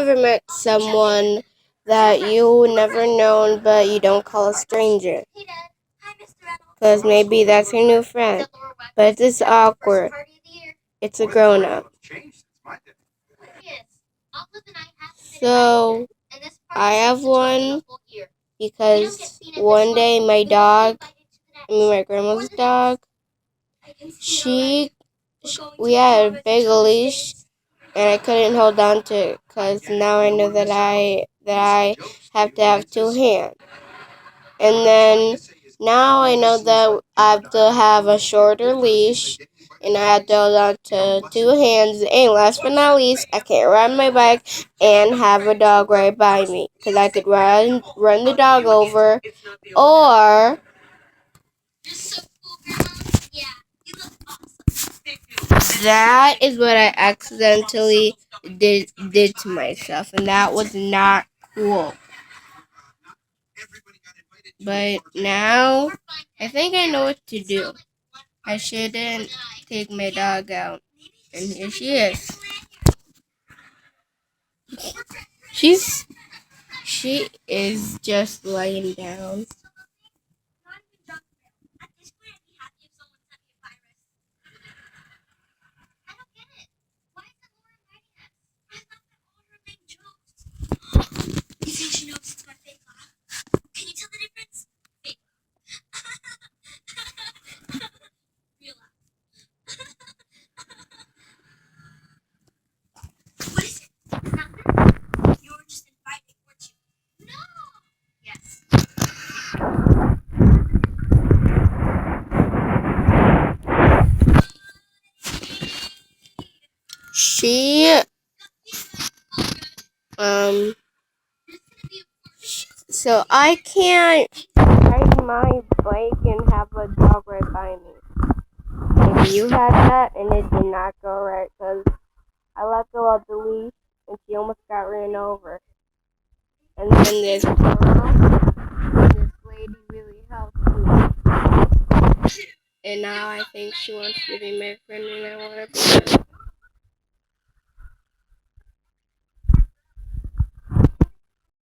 Ever met someone that you never known but you don't call a stranger? Because maybe that's your new friend. But it's awkward. It's a grown up. So, I have one because one day my grandma's dog, we had a big leash and I couldn't hold on to it because now I know that I have to have two hands. And then now I know that I have to have a shorter leash and I have to hold on to two hands. And last but not least, I can't ride my bike and have a dog right by me because I could run the dog over, or that is what I accidentally did to myself, and that was not cool. But now I think I know what to do. I shouldn't take my dog out. And here she is. She is just laying down. She so I can't ride my bike and have a dog right by me. Maybe you had that and it did not go right because I let go of the leash and she almost got ran over. And then this lady really helped me. And now I think she wants to be my friend and I want to be her.